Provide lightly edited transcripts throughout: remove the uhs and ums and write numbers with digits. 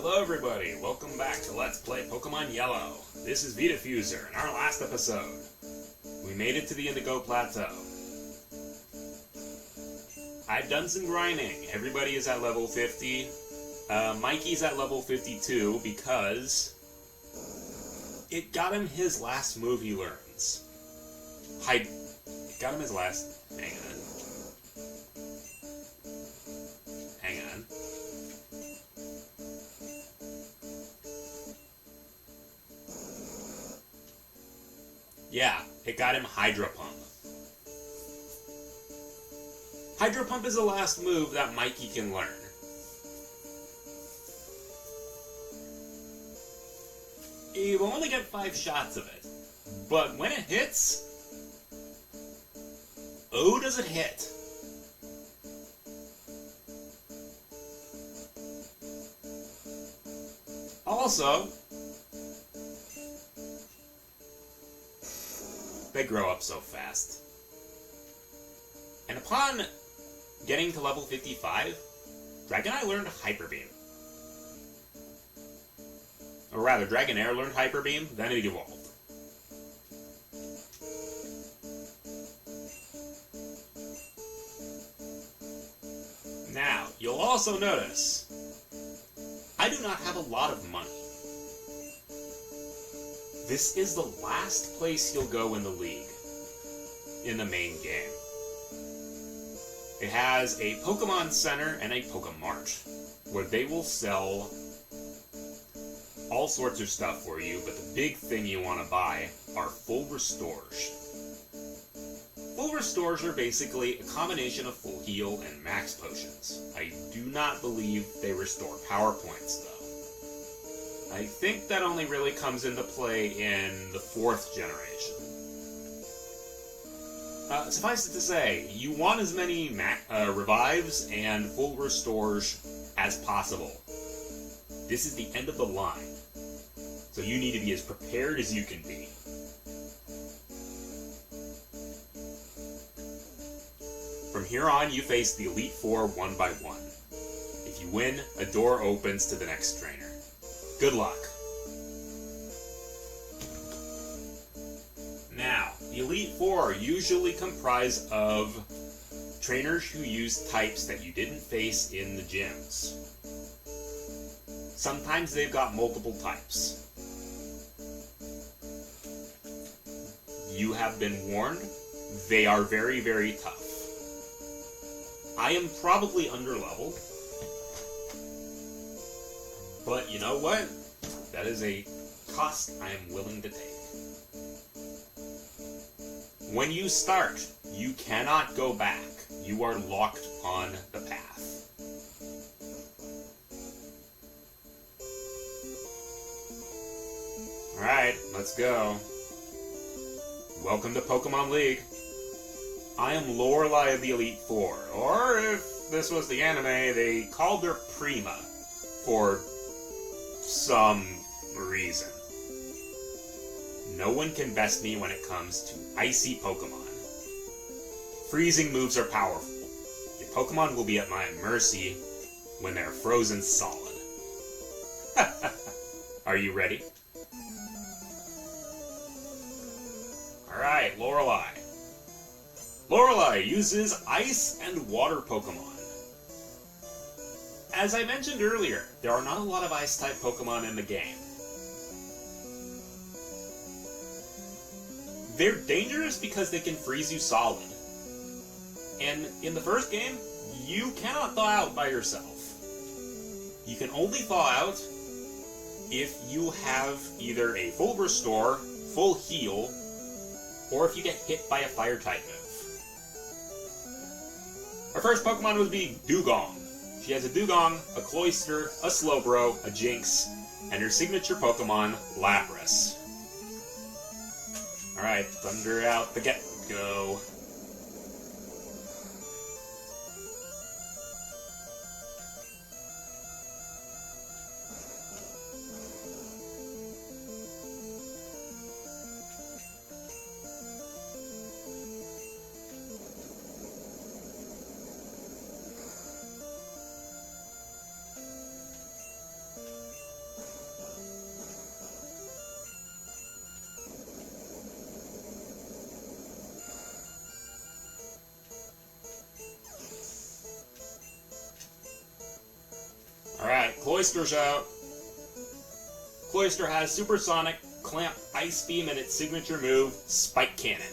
Hello everybody, welcome back to Let's Play Pokemon Yellow. This is Vdiffuser. In our last episode, we made it to the Indigo Plateau. I've done some grinding. Everybody is at level 50. Mikey's at level 52 because it got him his last move he learns. It got him his last... Hang on. Yeah, it got him Hydro Pump. Hydro Pump is the last move that Mikey can learn. You will only get 5 shots of it, but when it hits, oh, does it hit! Also, they grow up so fast. And upon getting to level 55, Dragonite learned Hyper Beam. Or rather, Dragonair learned Hyper Beam, then it evolved. Now, you'll also notice, I do not have a lot of money. This is the last place you'll go in the league, in the main game. It has a Pokemon Center and a Pokemart, where they will sell all sorts of stuff for you, but the big thing you want to buy are full restores. Full restores are basically a combination of full heal and max potions. I do not believe they restore power points, though. I think that only really comes into play in the 4th generation. Suffice it to say, you want as many revives and full restores as possible. This is the end of the line, so you need to be as prepared as you can be. From here on, you face the Elite Four one by one. If you win, a door opens to the next trainer. Good luck. Now, the Elite Four usually comprise of trainers who use types that you didn't face in the gyms. Sometimes they've got multiple types. You have been warned, they are very, very tough. I am probably underleveled, but you know what? That is a cost I am willing to take. When you start, you cannot go back. You are locked on the path. Alright, let's go. Welcome to Pokemon League. I am Lorelei of the Elite Four, or if this was the anime, they called her Prima for some reason. No one can best me when it comes to icy Pokemon. Freezing moves are powerful. Your Pokemon will be at my mercy when they're frozen solid. Are you ready? Alright, Lorelei. Lorelei uses Ice and Water Pokemon. As I mentioned earlier, there are not a lot of Ice-type Pokemon in the game. They're dangerous because they can freeze you solid. And in the first game, you cannot thaw out by yourself. You can only thaw out if you have either a full restore, full heal, or if you get hit by a fire-type move. Our first Pokemon would be Dugong. She has a Dugong, a Cloyster, a Slowbro, a Jinx, and her signature Pokemon, Lapras. Alright, thunder out the get-go. Cloyster's out. Cloyster has Supersonic, Clamp, Ice Beam, and its signature move, Spike Cannon.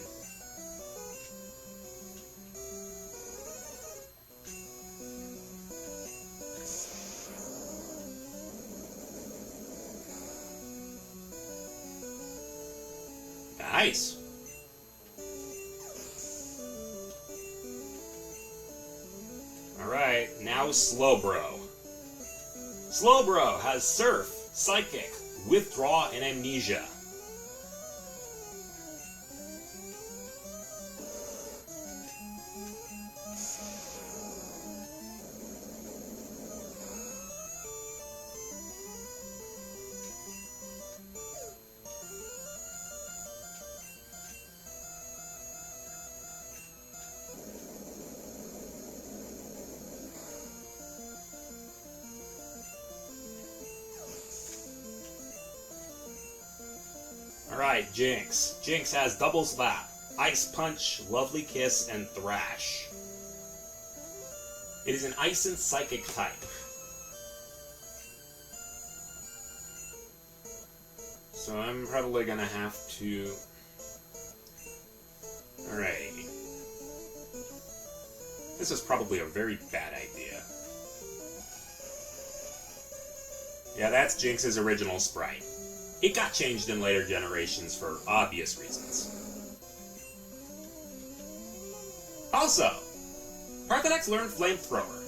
Nice. Alright, now Slowbro. Slowbro has Surf, Psychic, Withdraw, and Amnesia. Alright, Jinx. Jinx has Double Slap, Ice Punch, Lovely Kiss, and Thrash. It is an Ice and Psychic type. So I'm probably gonna have to... Alright. This is probably a very bad idea. Yeah, that's Jinx's original sprite. It got changed in later generations for obvious reasons. Also, Parthenax learned Flamethrower.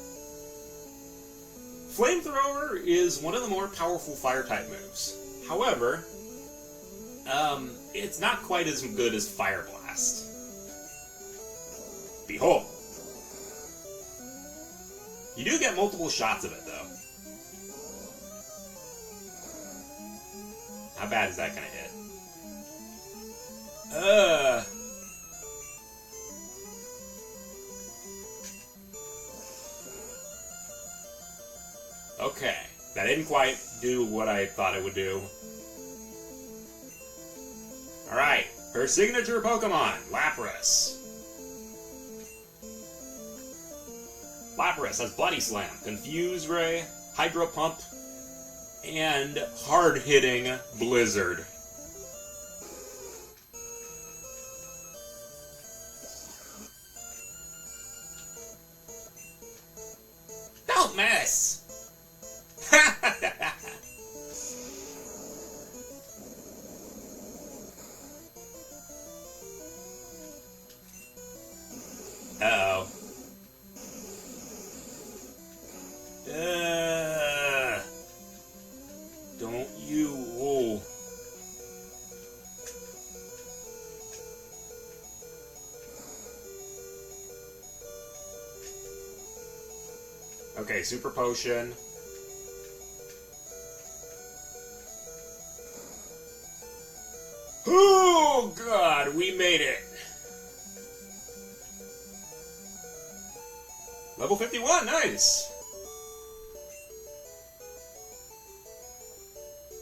Flamethrower is one of the more powerful Fire-type moves. However, it's not quite as good as Fire Blast. Behold. You do get multiple shots of it, though. How bad is that gonna hit? Okay. That didn't quite do what I thought it would do. Alright. Her signature Pokemon, Lapras. Lapras has Body Slam, Confuse Ray, Hydro Pump, and hard-hitting Blizzard. Don't miss! Uh-oh. Don't you... Oh. Okay, Super Potion. Oh, God, we made it. Level 51, nice.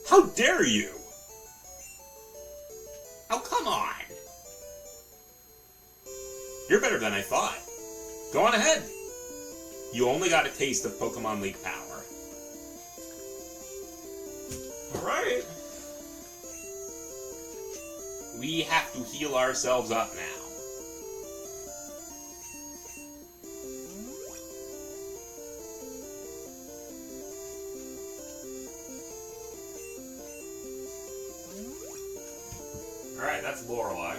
How dare you? Oh, come on. You're better than I thought. Go on ahead. You only got a taste of Pokemon League power. Alright. We have to heal ourselves up now. Alright, that's Lorelei.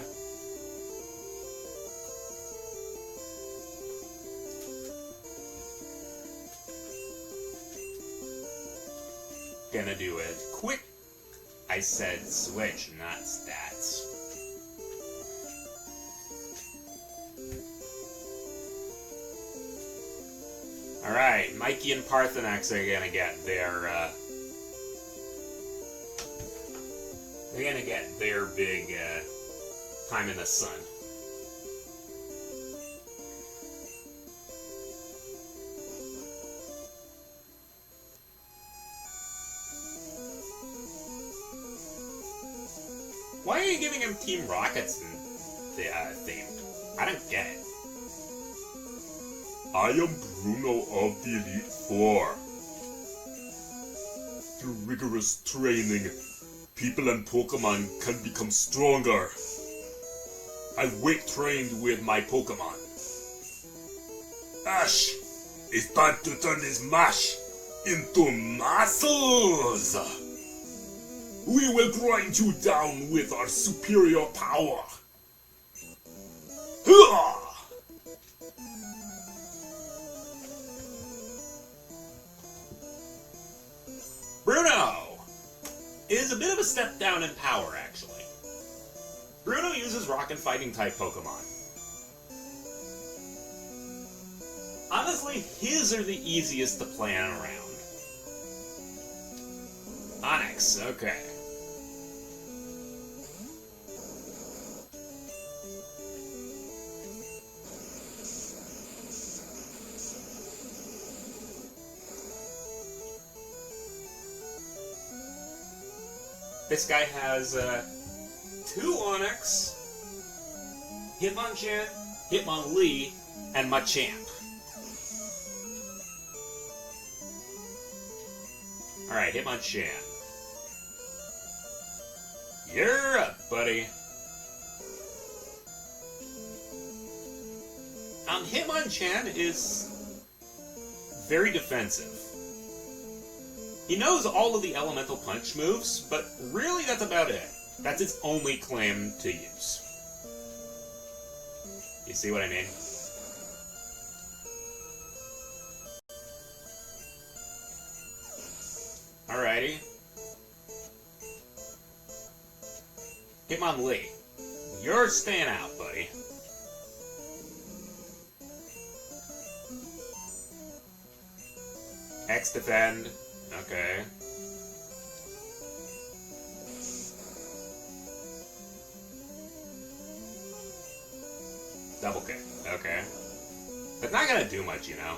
Gonna do it quick. I said switch, not stats. Alright, Mikey and Parthenax are gonna get their, they're gonna get their big, time in the sun. Why are you giving him Team Rocket's theme? I don't get it. I am Bruno of the Elite Four. Through rigorous training, people and Pokemon can become stronger. I've weight trained with my Pokemon. Ash, it's time to turn this mash into muscles. We will grind you down with our superior power. Hurrah! Bruno is a bit of a step down in power, actually. Bruno uses rock and fighting type Pokemon. Honestly, his are the easiest to plan around. Onix, okay. This guy has 2 Onix, Hitmonchan, Hitmonlee, and Machamp. Alright, Hitmonchan. You're up, buddy. Hitmonchan is very defensive. He knows all of the elemental punch moves, but really that's about it. That's its only claim to use. You see what I mean? Alrighty. Hitmonlee. You're staying out, buddy. X defend. Okay. Double kick. Okay. That's not gonna do much, you know.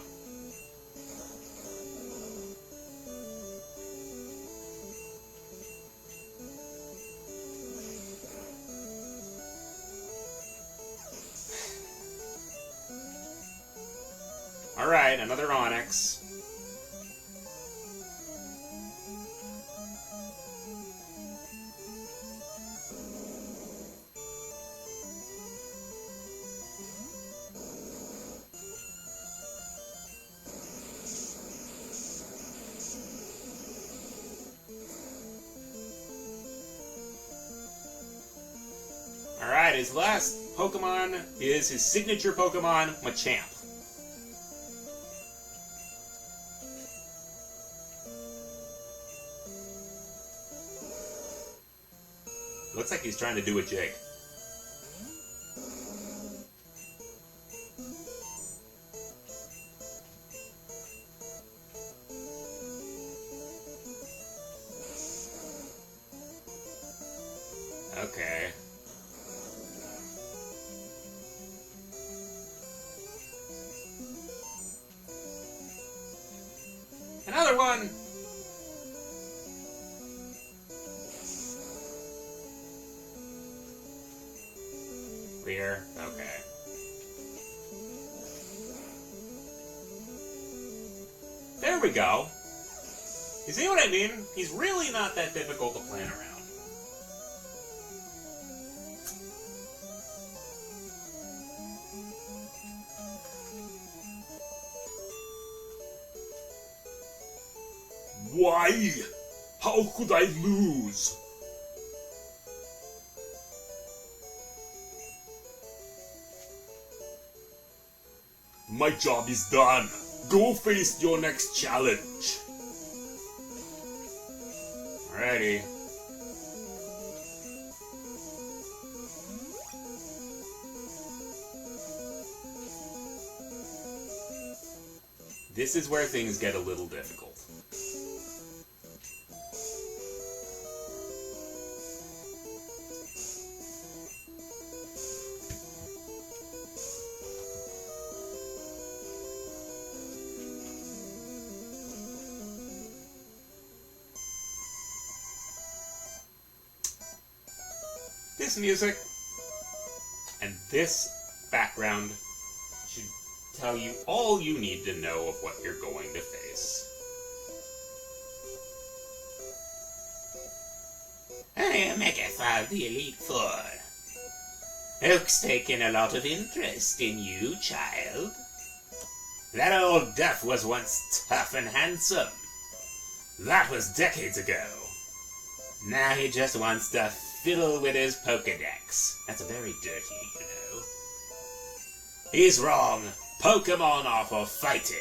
Alright, another Onix. Alright, his last Pokemon is his signature Pokemon, Machamp. Looks like he's trying to do a jig. Okay. Another one! Clear. Okay. There we go. You see what I mean? He's really not that difficult to plan around. Why? How could I lose? My job is done. Go face your next challenge. Alrighty. This is where things get a little difficult. This music and this background should tell you all you need to know of what you're going to face. I am Agatha, the Elite Four. Oak's taken a lot of interest in you, child. That old duff was once tough and handsome. That was decades ago. Now he just wants to fiddle with his Pokedex. That's very dirty, you know. He's wrong. Pokemon are for fighting.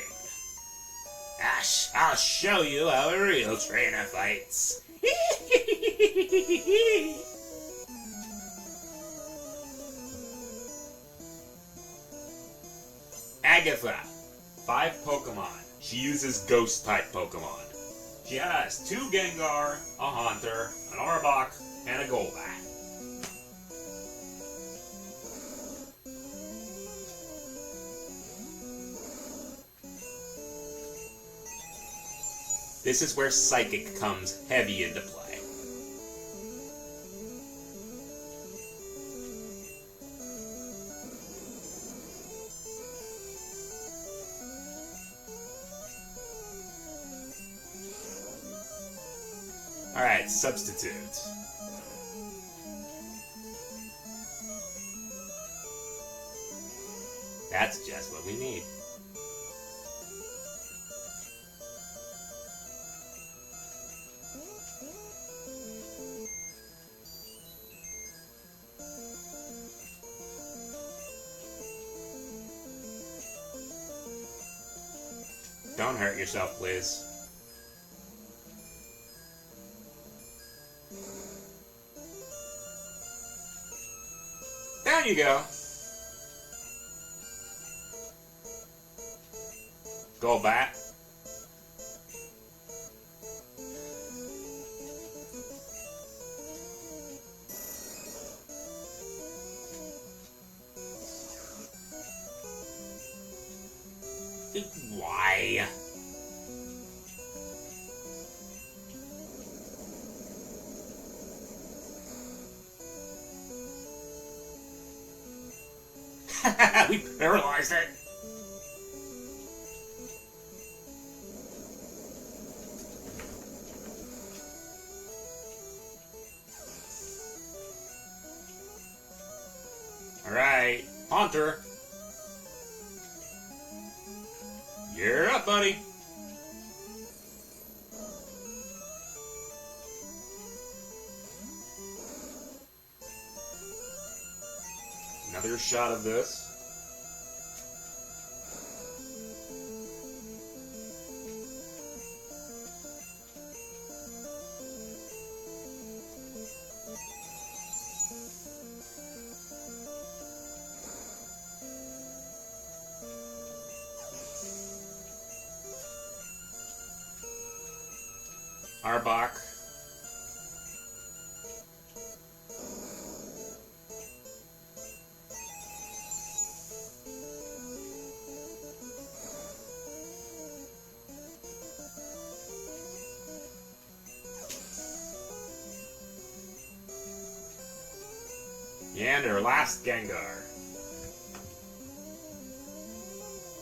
Ash, I'll show you how a real trainer fights. Agatha, 5 Pokemon. She uses Ghost-type Pokemon. She has 2 Gengar, a Haunter, an Arbok, and a Golbat. This is where Psychic comes heavy into play. Alright, substitute. That's just what we need. Don't hurt yourself, please. Down you go. Go back. Why? We paralyzed it. All right, Haunter. You're up, buddy. Another shot of this. Arbok. And our last Gengar.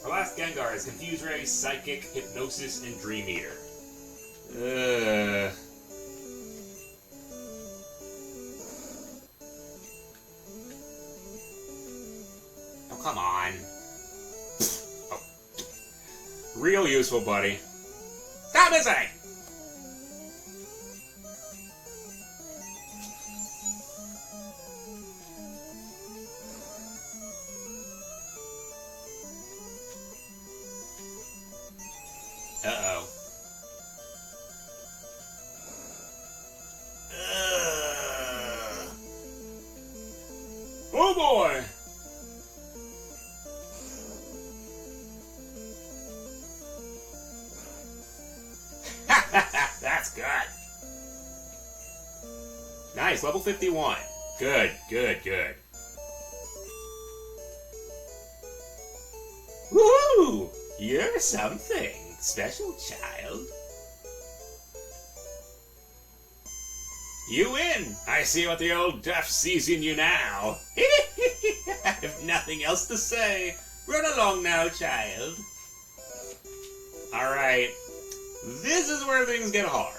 Our last Gengar is Confuse Ray, Psychic, Hypnosis, and Dream Eater. Oh, come on. Oh. Real useful, buddy. Stop missing! Uh-oh. Oh boy! That's good. Nice, level 51. Good, good, good. Woohoo! You're something, special child. You win! I see what the old duff sees in you now. I have nothing else to say. Run along now, child. Alright. This is where things get hard.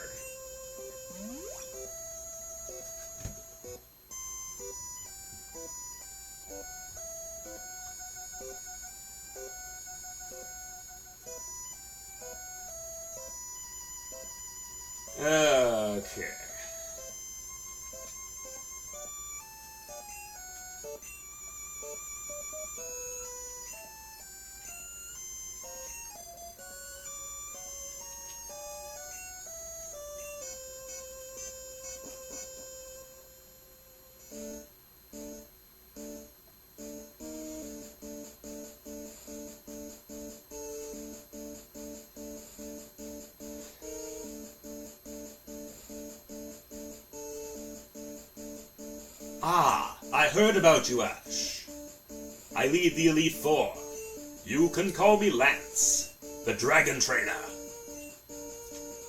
Okay. Ah, I heard about you, Ash. I lead the Elite Four. You can call me Lance, the Dragon Trainer.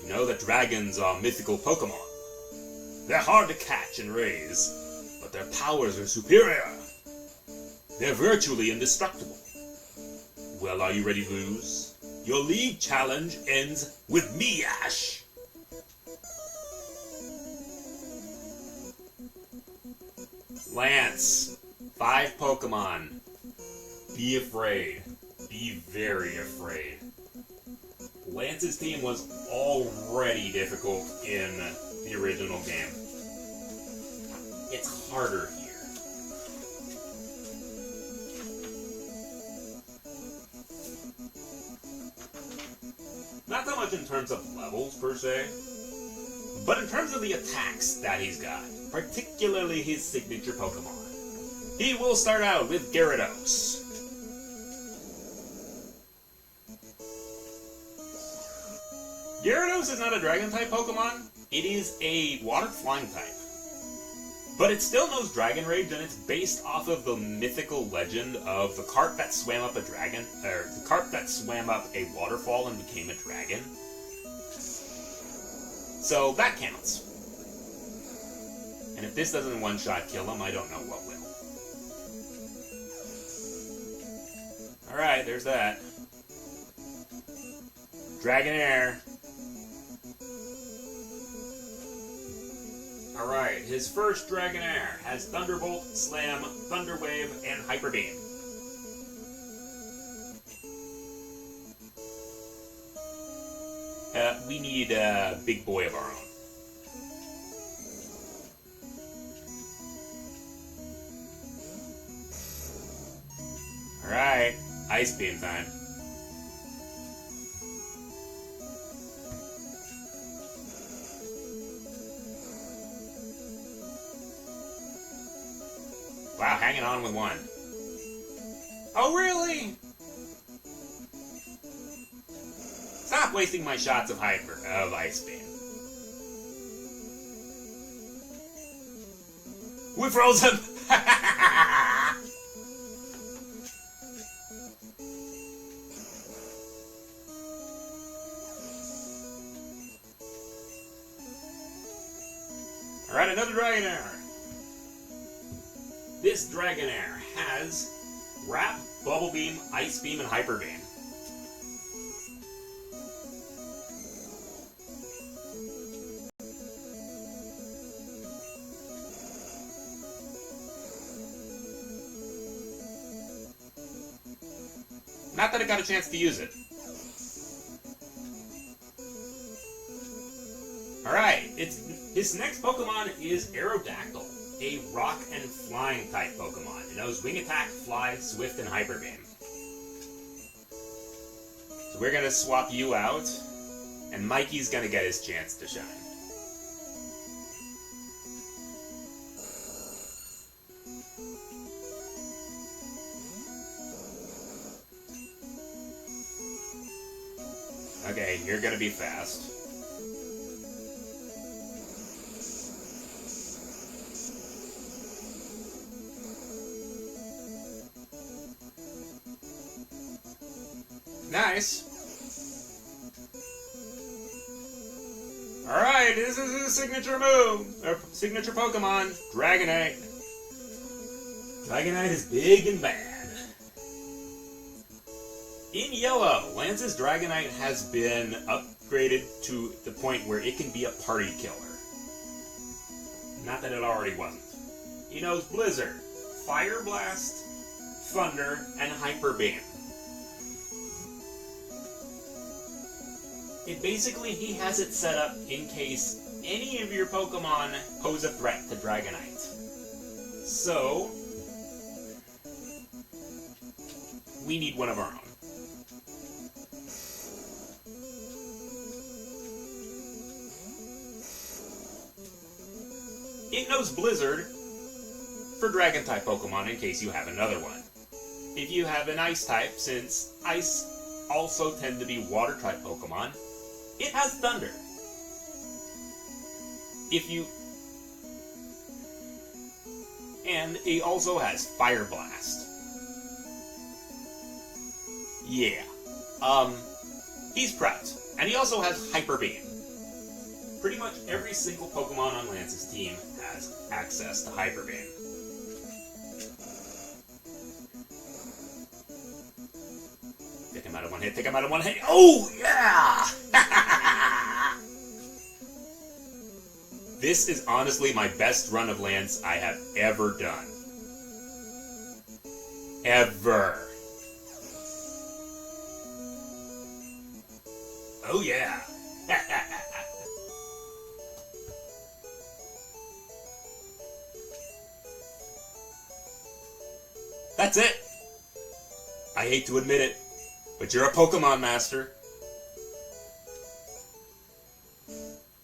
You know that dragons are mythical Pokemon. They're hard to catch and raise, but their powers are superior. They're virtually indestructible. Well, are you ready to lose? Your league challenge ends with me, Ash. Lance, 5 Pokemon. Be afraid. Be very afraid. Lance's team was already difficult in the original game. It's harder here. Not so much in terms of levels per se, but in terms of the attacks that he's got, particularly his signature Pokemon. He will start out with Gyarados. Gyarados is not a Dragon-type Pokemon. It is a Water-flying type. But it still knows Dragon Rage, and it's based off of the mythical legend of the carp that swam up a dragon, or the carp that swam up a waterfall and became a dragon. So that counts. And if this doesn't one-shot kill him, I don't know what will. Alright, there's that. Dragonair. Alright, his first Dragonair has Thunderbolt, Slam, Thunder Wave, and Hyper Beam. We need a big boy of our own. Alright, Ice Beam time. Wow, hanging on with one. Oh, really? Stop wasting my shots of Ice Beam. We froze him! Alright, another Dragonair. This Dragonair has Wrap, Bubble Beam, Ice Beam, and Hyper Beam. Not that I got a chance to use it. Alright, his next Pokemon is Aerodactyl, a rock and flying type Pokemon. It knows Wing Attack, Fly, Swift, and Hyper Beam. So we're gonna swap you out, and Mikey's gonna get his chance to shine. Okay, you're gonna be fast. Nice. Alright, this is his signature move, or signature Pokemon, Dragonite. Dragonite is big and bad. In yellow, Lance's Dragonite has been upgraded to the point where it can be a party killer. Not that it already wasn't. He knows Blizzard, Fire Blast, Thunder, and Hyper Beam. He has it set up in case any of your Pokemon pose a threat to Dragonite. So, we need one of our own. It knows Blizzard for Dragon-type Pokemon in case you have another one. If you have an Ice-type, since Ice also tend to be Water-type Pokemon, it has Thunder. And it also has Fire Blast. Yeah. He's prepped. And he also has Hyper Beam. Pretty much every single Pokemon on Lance's team has access to Hyper Beam. Take him out of one hit, take him out of one hit. Oh, yeah! This is honestly my best run of Lance I have ever done. Ever. Oh, yeah. That's it. I hate to admit it, but you're a Pokemon Master.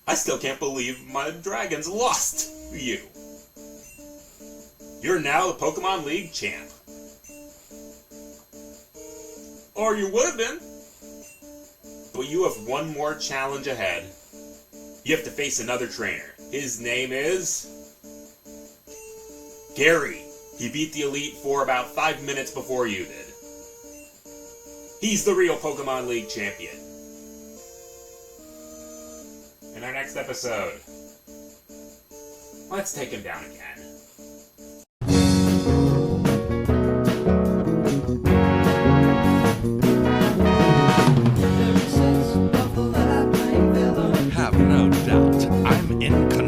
I still can't believe my dragons lost to you. You're now the Pokemon League champ. Or you would have been. But you have one more challenge ahead. You have to face another trainer. His name is Gary. He beat the Elite Four about 5 minutes before you did. He's the real Pokemon League champion. In our next episode, let's take him down again. Have no doubt, I'm in control.